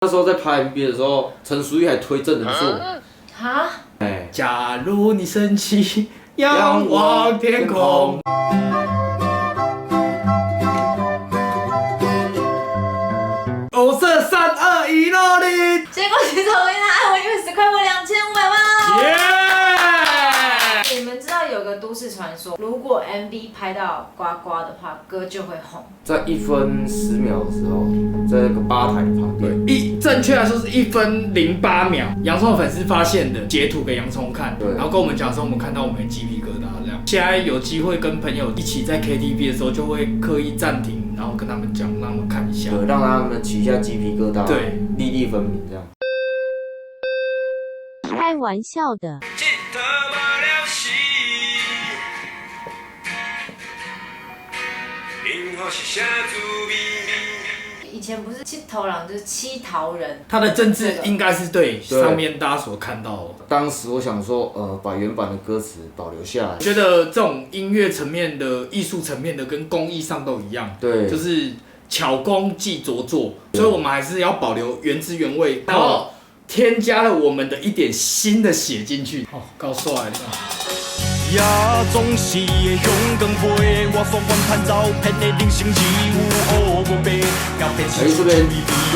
那时候在拍 MV 的时候，陈淑玉还推正人座。哈？哎，假如你生气，仰望天空。5、4、3、2、1，努力！结果其实我跟他爱我110块，我2500万耶！你们知道有个都市传说，如果 MV 拍到呱呱的话，歌就会红。在1分10秒的时候，在那个吧台旁边，正确来说是1分08秒。洋葱的粉丝发现的，截图给洋葱看，然后跟我们讲说我们看到我们的鸡皮疙瘩这样。现在有机会跟朋友一起在 KTV 的时候，就会刻意暂停，然后跟他们讲，让他们看一下，对，让他们起一下鸡皮疙瘩，对，粒粒分明这样。开玩笑的。以前不是七头狼就是七桃人，他的政治应该是对上面大家所看到的。当时我想说，把原版的歌词保留下来。觉得这种音乐层面的、艺术层面的，跟工艺上都一样，对，就是巧工即拙作，所以我们还是要保留原汁原味，然后添加了我们的一点新的血进去。哦，够帅的！也总是会向光飞，我所愿趁照片的人生只有黑无白，这边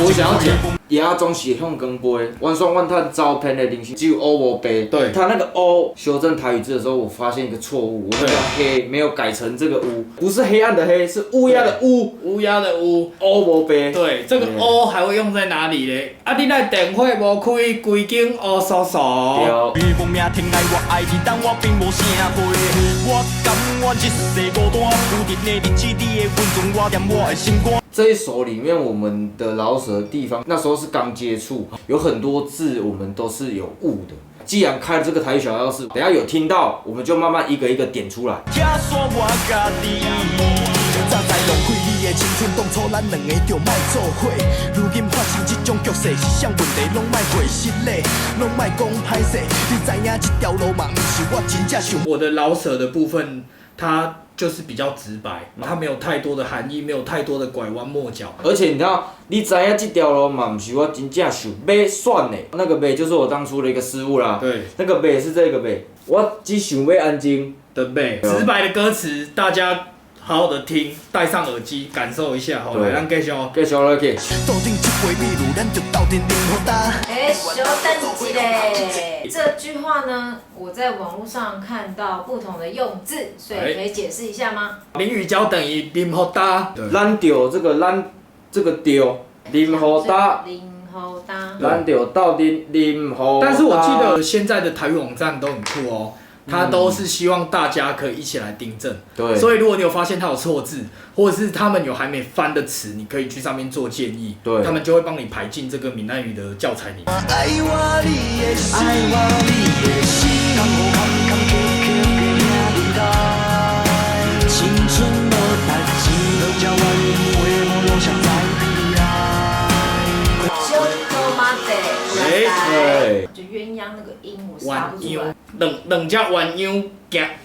我想要讲，也总是向光飞，万双万叹照片的人生只有黑无白。对，他那个黑修正台语字的时候，我发现一个错误，我那个黑没有改成这个乌，不是黑暗的黑，是乌鸦的乌，乌鸦的乌，黑无白。对，这个黑还会用在哪里嘞？啊，你那电火无开，规间黑扫扫。对。无命听来我爱你，但我并无啥。我甘愿一世孤单，有你的日子，你的温存，我念我的心肝。这一首里面，我们的饶舌的地方，那时候是刚接触，有很多字我们都是有误的。既然开了这个台语小教室，等一下有听到，我们就慢慢一个一个点出来。早知浪费你的青春，当初咱两个就莫做伙。如今发生这种局势，是啥问题拢莫过失礼，拢莫讲歹势。你知影这条路嘛，不是我真正想。我的饶舌的部分，它就是比较直白，它没有太多的含义，没有太多的拐弯抹角。而且你知道，你知影这条路嘛，不是我真正想要选的。那个“就是我当初的一个失误啦。对，那个“是这个“我只想要安静的“直白的歌词，大家好好的听，戴上耳机感受一下。好，来，咱继续。继续落去。斗阵这杯秘鲁，咱就斗阵饮好大。小等一嘞。这句话呢，我在网络上看到不同的用字，所以可以解释一下吗？淋雨交等于淋好大。咱着这个咱这个着淋好大。淋好大。咱着到底淋好大。但是我记得现在的台语网站都很酷哦。他都是希望大家可以一起来订正，对，所以如果你有发现他有错字，或者是他们有还没翻的词，你可以去上面做建议，对，他们就会帮你排进这个闽南语的教材里面。爱我你的心，爱我你的心，甘有坎坎坷坷过命日青春无代志，落脚万年话无路上在彼岸。小头马仔，对，就鸳鸯那个音我杀不出来。两只鸳鸯行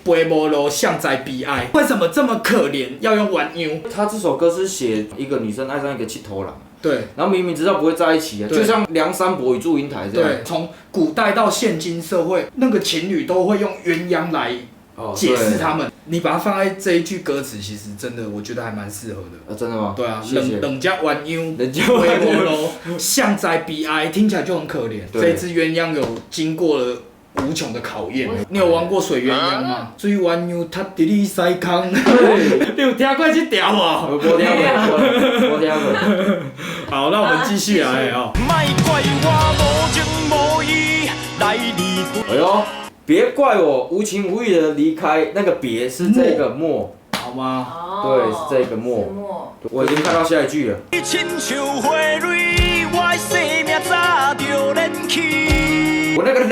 飞无路，向在彼岸。为什么这么可怜，要用鸳鸯？他这首歌是写一个女生爱上一个七头狼，对，然后明明知道不会在一起啊，就像梁山伯与祝英台这样。对，从古代到现今社会，那个情侣都会用鸳鸯来解释他们。你把它放在这一句歌词，其实真的我觉得还蛮适合的。真的吗？对啊，谢谢。两只鸳鸯飞无路，向在彼岸，听起来就很可怜。这只鸳鸯有经过了无穷的考验。你有玩过水鸳鸯吗？水鸳鸯踏伫你西康，你有听过这条吗？我听过，我听过。好，那我们继续来哦。莫怪我无情无义来离开。哎呦，别怪我无情无义的离开。那个别是这个莫，好吗？对，是这个莫。我已经看到下一句了。亲像花蕊，我的生命早就燃起。我那个人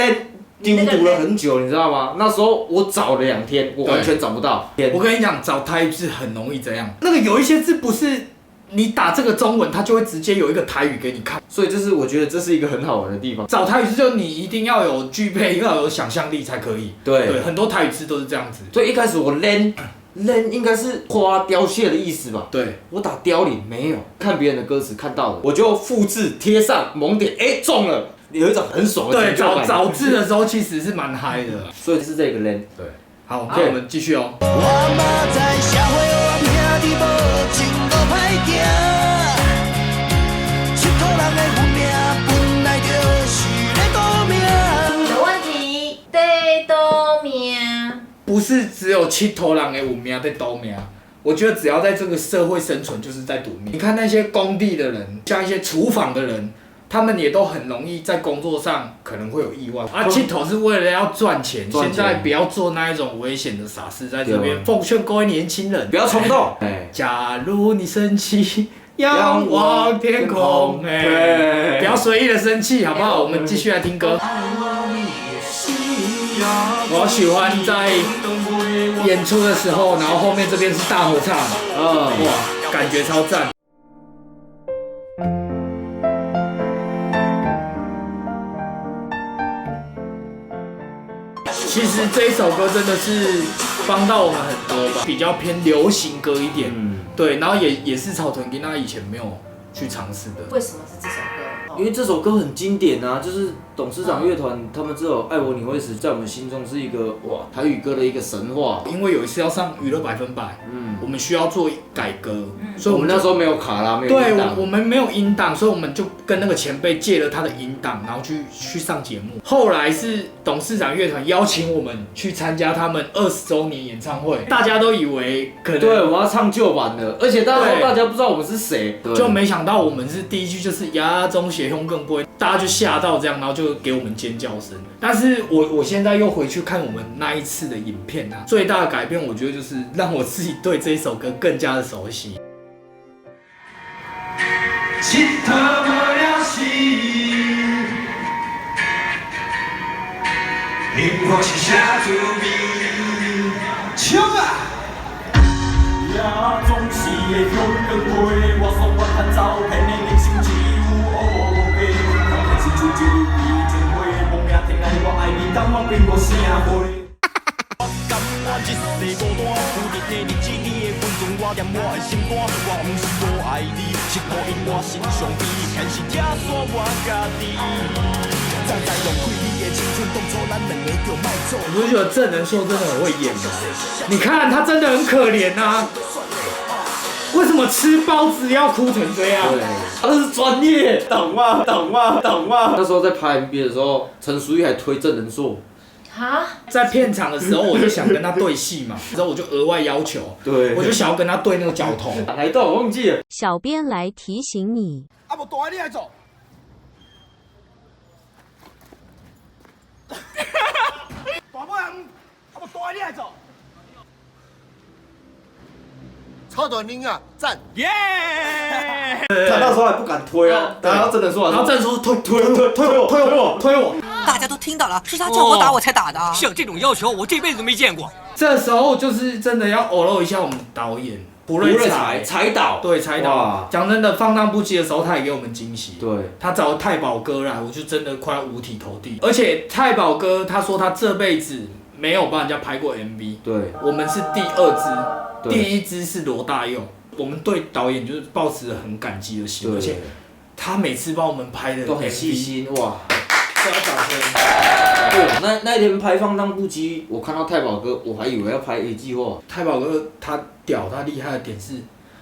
丢读了很久，你知道吗？那时候我找了2天，我完全找不到。我跟你讲，找台语字很容易这样。那个有一些字不是你打这个中文，它就会直接有一个台语给你看。所以我觉得这是一个很好玩的地方。找台语字就你一定要有具备，要有想象力才可以。对，很多台语字都是这样子。所以一开始我练人应该是花凋谢的意思吧？对，我打凋零没有，看别人的歌词看到了，我就复制贴上猛点，中了，有一种很爽的对，成就感。找字的时候其实是蛮嗨的。所以是这个人。对，好，那我们继续哦。我嘛知社会黑暗，兄弟无情无歹行，佚佗人的运命本来就是咧赌命。有问题，得多命。不是只有七头人的有命在赌命，我觉得只要在这个社会生存，就是在赌命。你看那些工地的人，像一些厨房的人，他们也都很容易在工作上可能会有意外。七头是为了要赚钱，现在不要做那一种危险的傻事。在这边奉劝各位年轻人，不要冲动。假如你生气，仰望天空，不要随意的生气，好不好？我们继续来听歌。我喜欢在演出的时候，然后后面这边是大合唱，哇，感觉超赞。其实这一首歌真的是帮到我们很多吧，比较偏流行歌一点，对，然后也是草屯囡仔以前没有去尝试的。为什么是这首歌？因为这首歌很经典啊，就是董事长乐团他们这首《爱我你会死》在我们心中是一个台语歌的一个神话。因为有一次要上娱乐100%，我们需要做改歌，所以我们那时候没有卡拉，没有对音档，我们没有音档，所以我们就跟那个前辈借了他的音档，然后去上节目。后来是董事长乐团邀请我们去参加他们20周年演唱会，大家都以为可能对我要唱旧版的，而且大家不知道我们是谁，就没想到我们是第一句就是牙中血胸更不会，大家就吓到这样，然后就给我们尖叫声。但是我现在又回去看我们那一次的影片啊，最大的改变我觉得就是让我自己对这一首歌更加的熟悉。佚佗无了时，幸福是啥滋味？冲啊！也总是会向光飞，我所我看走骗的人生只有乌白。开始就一笔情花，亡命天爱我爱你，甘愿变无声花。甘愿一世孤单，有日的日子你的分寸，我念我的心肝，我不是无爱你，是故因我心上悲，偏是拆散我家己。再用开你的青春，当初咱两个就卖走。你不觉得郑人硕真的很会演吗？你看他真的很可怜啊，为什么吃包子要哭成这样？对，他是专业，懂吗？那时候在拍 MV 的时候，陈淑玉还推郑人硕。在片场的时候，我就想跟他对戏嘛，之后我就额外要求，对，我就想要跟他对那个脚头。哪一段我忘记了。小编来提醒你。啊，无大你来做。大尾人，啊，无大你来做。超短音啊，赞！耶！他那时候还不敢推哦，然后郑人硕，然后郑人硕推我。大家都听到了，是他叫我打我才打的啊！像这种要求，我这辈子都没见过。这时候就是真的要偶露一下我们导演胡瑞才导，对才导。讲真的，放荡不羁的时候，他也给我们惊喜。对，他找太保哥来，我就真的快要五体投地。而且太保哥他说他这辈子没有帮人家拍过 MV， 对，我们是第2支，第1支是罗大佑。我们对导演就是抱持很感激的心，而且他每次帮我们拍的都很细心，哇！要掌声。对，那一天拍放荡不羁，我看到太保哥，我还以为要拍一计划。太保哥他屌，他厉害的点是，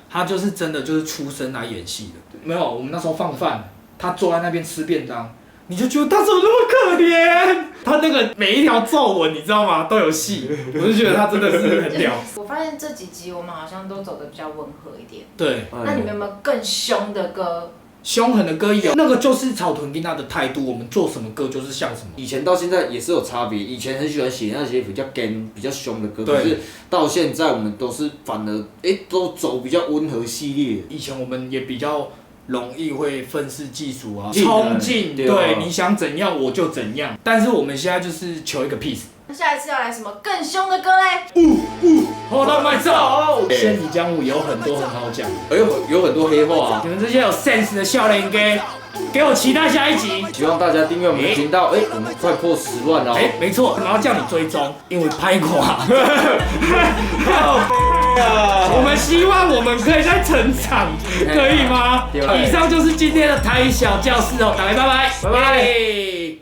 他就是真的就是出生来演戏的。没有，我们那时候放饭，他坐在那边吃便当，你就觉得他怎么那么可怜？他那个每一条皱纹，你知道吗？都有戏，我就觉得他真的是很屌。我发现这几集我们好像都走得比较温和一点。对。那你们有没有更凶的歌？凶狠的歌有，那个就是草屯囡仔的态度，我们做什么歌就是像什么。以前到现在也是有差别，以前很喜欢写那些比较 gan、比较凶的歌，可是到现在我们都是反而都走比较温和系列。以前我们也比较容易会愤世嫉俗啊，冲劲，对，你想怎样我就怎样。但是我们现在就是求一个 peace。下一次要来什么更凶的歌嘞？好的，麦走。仙女江湖有很多很好讲，有很多黑话啊。你们这些有 sense 的少年家，给我期待下一集。希望大家订阅我们的频道，我们快破10万了。没错，然后叫你追踪，因为拍垮。我们希望我们可以再成长，可以吗？以上就是今天的台小教室哦，大家拜拜，拜拜。